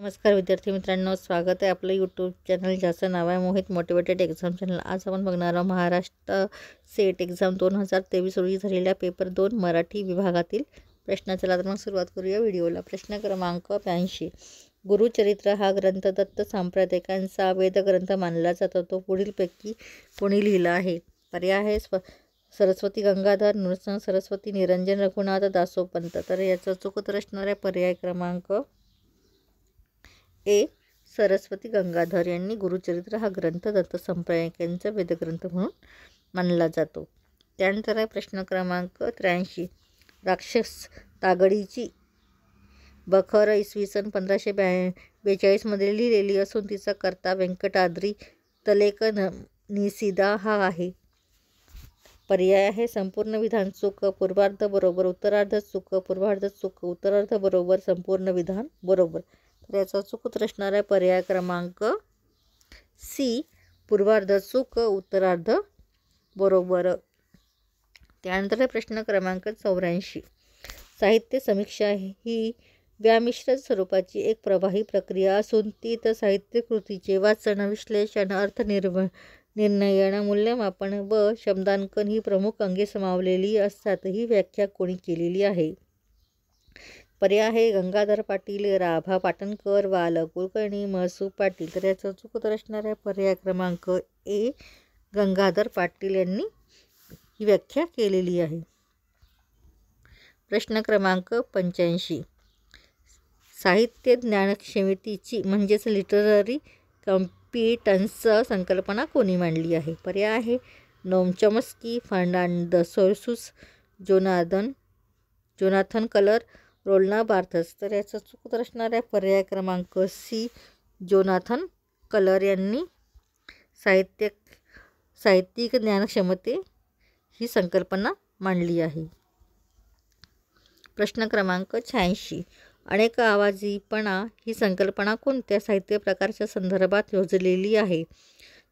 नमस्कार विद्यार्थी मित्रांनो, स्वागत आहे आपलं यूट्यूब चॅनल ज्याचं नाव आहे मोहित मोटिवेटेड एक्झाम चॅनल। आज आपण बघणार आहोत महाराष्ट्र सेट एक्झाम 2023 रोजी झालेल्या पेपर 2 मराठी विभागातील प्रश्न। चला तर मग सुरुवात करूया व्हिडिओला। प्रश्न क्रमांक 82, गुरुचरित्र हा ग्रंथ दत्त सांप्रदायिकांचा वेदग्रंथ मानला जातो, तो पुढीलपैकी कोणी लिहिला आहे? पर्याय आहे सरस्वती गंगाधर, नृसिंह सरस्वती, निरंजन रघुनाथ, दासोपंत। तर याचा चूक उत्तर असणार आहे पर्याय क्रमांक ए, सरस्वती गंगाधर यांनी गुरुचरित्र हा ग्रंथ दत्त संप्रदायिकांचा वेदग्रंथ म्हणून मानला जातो। त्यानंतर आहे प्रश्न क्रमांक 83, राक्षस तागडीची बखर इसवी सन 1542 मध्ये लिहिलेली असून तिचा कर्ता व्यंकटाद्री तलेक निसिदा हा आहे। पर्याय आहे संपूर्ण विधान चूक, पूर्वार्ध बरोबर, उत्तरार्ध चूक, पूर्वार्ध चूक, उत्तरार्ध बरोबर, संपूर्ण विधान बरोबर। तर याचा चूक उत्तर असणार आहे पर्याय क्रमांक सी, पूर्वार्ध चूक, उत्तरार्ध बरोबर। त्यानंतर प्रश्न क्रमांक 84, साहित्य समीक्षा ही व्यामिश्र स्वरूपाची एक प्रवाही प्रक्रिया असून तीत साहित्य कृतीचे वाचन, विश्लेषण, निर्णयन, मूल्यमापन व शब्दांकन ही प्रमुख अंगे समावलेली असतात। ही व्याख्या कोणी केलेली आहे? पर्याय आहे गंगाधर पाटील, राभा पाटणकर, वाल कुलकर्णी, महसूब पाटील। तर याचा चूक उत्तर असणार आहे पर्याय क्रमांक ए, गंगाधर पाटील यांनी ही व्याख्या केलेली आहे। प्रश्न क्रमांक 85, साहित्य ज्ञानक्षमतेची म्हणजेच लिटररी कॉम्पिटन्स संकल्पना कोणी मांडली आहे? पर्याय आहे Noam Chomsky, Fernand सोसूस, Jonathan colour, रोल्ना बार्थस। तर याचा चूक उत्तर असणार आहे पर्याय क्रमांक सी, जोनाथन कलर यांनी साहित्यिक ज्ञानक्षमते ही संकल्पना मांडली आहे। प्रश्न क्रमांक 86, अनेक आवाजीपणा ही संकल्पना कोणत्या साहित्य प्रकारच्या संदर्भात योजलेली आहे?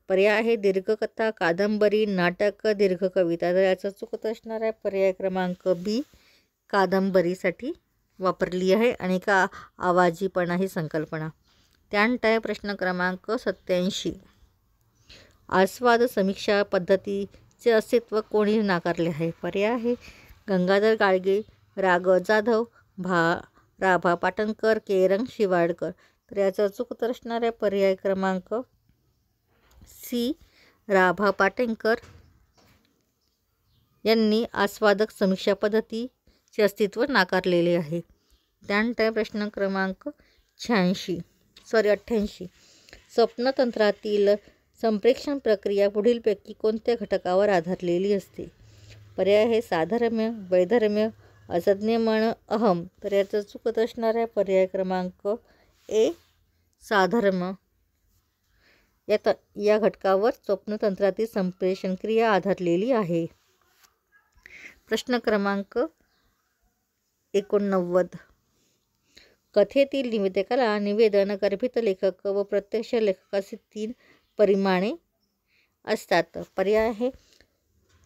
पर्याय आहे दीर्घकथा, कादंबरी, नाटक, दीर्घकविता। तर याचा चूक उत्तर असणार आहे पर्याय क्रमांक बी, कादंबरीसाठी वापरली आहे अनेक आवाजीपणा ही संकल्पना। त्यानंतर प्रश्न क्रमांक 87, आस्वाद समीक्षा पद्धतीचे अस्तित्व कोणी नाकारले आहे? पर्याय आहे गंगाधर गाडगे, राघव जाधव, राभा पाटणकर, केरंग शिवाडकर। तर याचा चूक उत्तर असणार आहे पर्याय क्रमांक सी, राभा पाटणकर यांनी आस्वादक समीक्षा पद्धतीचे अस्तित्व नाकारलेले आहे। त्यानंतर प्रश्न क्रमांक 88, स्वप्नतंत्रातील संप्रेषण प्रक्रिया पुढीलपैकी कोणत्या घटकावर आधारलेली असते? पर्याय आहे साधर्म्य, वैधर्म्य, असंज्ञमन, अहम। तर याचा चूक उत्तर असणार आहे पर्याय क्रमांक ए, साधर्म्य या घटकावर स्वप्नतंत्रातील संप्रेषण क्रिया आधारलेली आहे। प्रश्न क्रमांक 89, कथेतील निवेदकाला निवेदन, गर्भित लेखक व प्रत्यक्ष लेखकाची 3 परिमाणे असतात। पर्याय आहे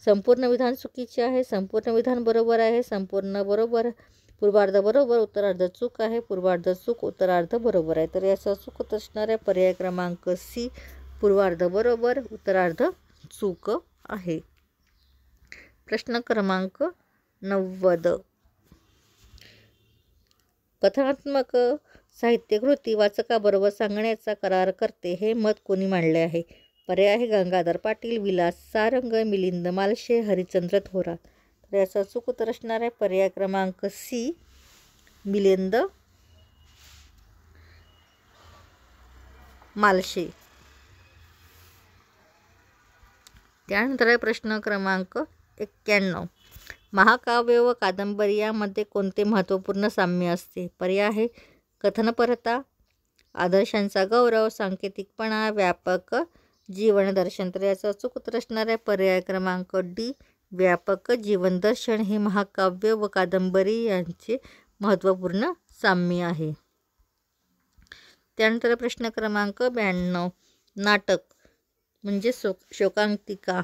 संपूर्ण विधान चुकीचे आहे, संपूर्ण विधान बरोबर आहे, संपूर्ण बरोबर, पूर्वार्ध बरोबर, उत्तरार्ध चूक आहे, पूर्वार्ध चूक, उत्तरार्ध बरोबर आहे। तर याचा चूक उत्तर असणार आहे पर्याय क्रमांक सी, पूर्वार्ध बरोबर, उत्तरार्ध चूक आहे। प्रश्न क्रमांक 90, कथनात्मक साहित्यकृती वाचकाबरोबर सांगण्याचा करार करते हे मत कोणी मांडले आहे? पर्याय आहे गंगाधर पाटील, विलास सारंग, मिलिंद मालशे, हरिश्चंद्र थोरात। तर याचा चूक उत्तर असणार आहे पर्याय क्रमांक सी, मिलिंद मालशे। त्यानंतर प्रश्न क्रमांक 91, महाकाव्य व कादंबरी यामध्ये कोणते महत्त्वपूर्ण साम्य असते? पर्याय आहे कथनपरता, आदर्शांचा गौरव, सांकेतिकपणा, व्यापक जीवनदर्शन। तर याचा चूक उत्तर असणार आहे पर्याय क्रमांक डी, व्यापक जीवनदर्शन हे महाकाव्य व कादंबरी यांचे महत्त्वपूर्ण साम्य आहे। त्यानंतर प्रश्न क्रमांक 92, नाटक म्हणजे शोकांतिका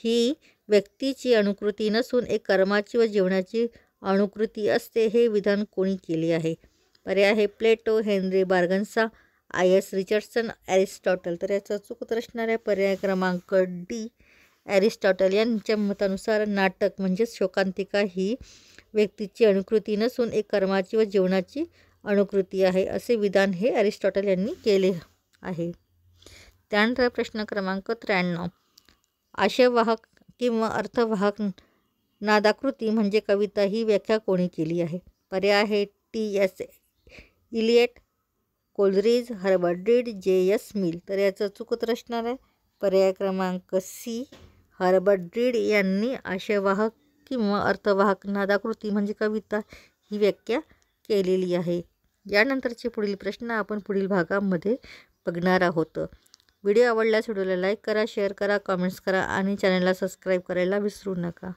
ही व्यक्तीची अनुकृती नसून एक कर्माची व जीवनाची अनुकृती असते, हे विधान कोणी केले आहे? पर्याय आहे Plato, Henry Bergson, I S. Richardson, Aristotle. तर याचा अचूक उत्तर असणार आहे पर्याय क्रमांक डी, ॲरिस्टॉटल. यांच्या मतानुसार नाटक म्हणजेच शोकांतिका ही व्यक्तीची अनुकृती नसून एक कर्माची व जीवनाची अनुकृती आहे, असे विधान हे ॲरिस्टॉटल यांनी केले आहे. त्यानंतर प्रश्न क्रमांक 93. आशयवाहक किंवा अर्थवाहक नादाकृती म्हणजे कविता ही व्याख्या कोणी केली आहे? पर्याय आहे T S. Eliot, Coleridge, Herbert Read, J S. Mill. तर याचं अचूक उत्तर असणार आहे पर्याय क्रमांक सी, हर्बर्ट रीड यांनी आशयवाहक किंवा अर्थवाहक नादाकृती म्हणजे कविता ही व्याख्या केलेली आहे. यानंतरचे पुढील प्रश्न आपण पुढील भागामध्ये बघणार आहोत. व्हिडिओ आवडल्यास व्हिडिओला लाईक करा, शेअर करा, कमेंट्स करा आणि चॅनलला सबस्क्राईब करायला विसरू नका.